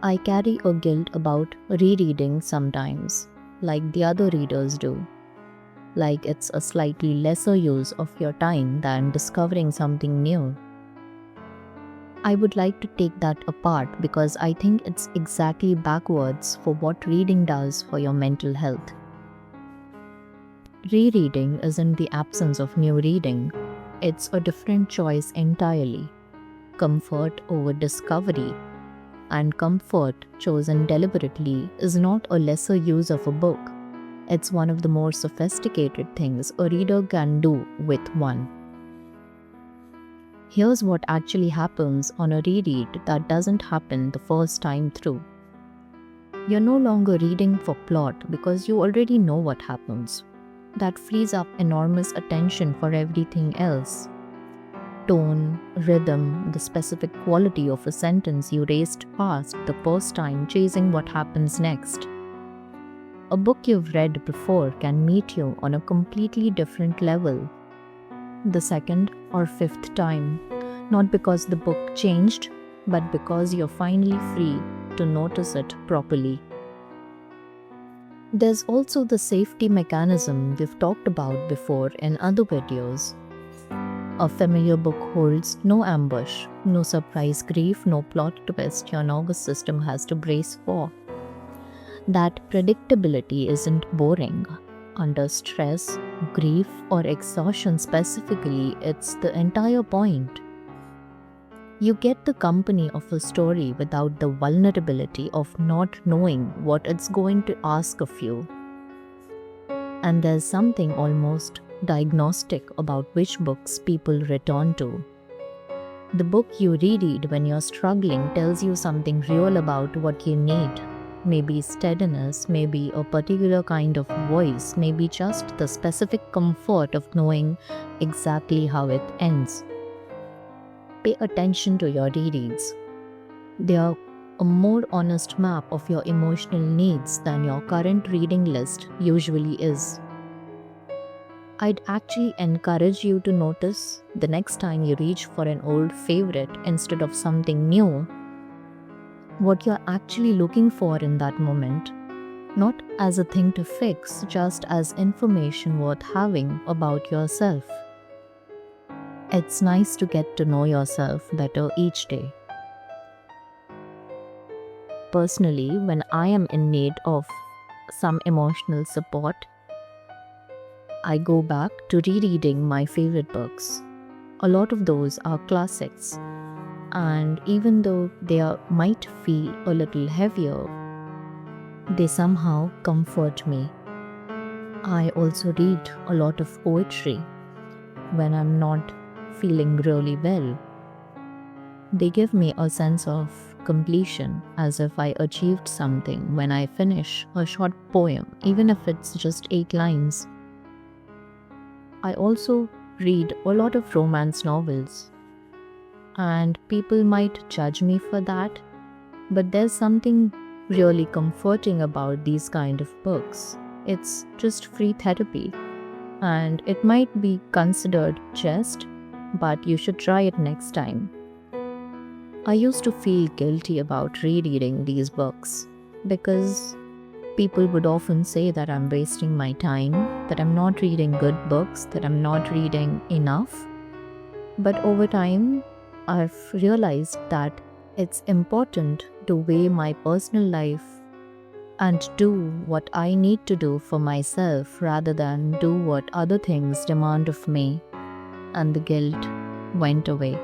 I carry a guilt about rereading sometimes, like the other readers do. Like it's a slightly lesser use of your time than discovering something new. I would like to take that apart because I think it's exactly backwards for what reading does for your mental health. Rereading isn't the absence of new reading, it's a different choice entirely. Comfort over discovery, and comfort chosen deliberately is not a lesser use of a book. It's one of the more sophisticated things a reader can do with one. Here's what actually happens on a reread that doesn't happen the first time through. You're no longer reading for plot because you already know what happens. That frees up enormous attention for everything else. Tone, rhythm, the specific quality of a sentence you raced past the first time chasing what happens next. A book you've read before can meet you on a completely different level the second or fifth time, not because the book changed, but because you're finally free to notice it properly. There's also the safety mechanism we've talked about before in other videos. A familiar book holds no ambush, no surprise grief, no plot twist your nervous system has to brace for. That predictability isn't boring. Under stress, grief, or exhaustion specifically, it's the entire point. You get the company of a story without the vulnerability of not knowing what it's going to ask of you. And there's something almost diagnostic about which books people return to. The book you reread when you're struggling tells you something real about what you need. Maybe steadiness, maybe a particular kind of voice, maybe just the specific comfort of knowing exactly how it ends. Pay attention to your rereads. They are a more honest map of your emotional needs than your current reading list usually is. I'd actually encourage you to notice the next time you reach for an old favorite instead of something new, what you're actually looking for in that moment, not as a thing to fix, just as information worth having about yourself. It's nice to get to know yourself better each day. Personally, when I am in need of some emotional support, I go back to rereading my favorite books. A lot of those are classics, and even though might feel a little heavier, they somehow comfort me. I also read a lot of poetry when I'm not feeling really well. They give me a sense of completion, as if I achieved something when I finish a short poem, even if it's just 8 lines. I also read a lot of romance novels, and people might judge me for that, but there's something really comforting about these kind of books. It's just free therapy, and it might be considered jest, but you should try it next time. I used to feel guilty about rereading these books because people would often say that I'm wasting my time, that I'm not reading good books, that I'm not reading enough. But over time, I've realized that it's important to weigh my personal life and do what I need to do for myself rather than do what other things demand of me. And the guilt went away.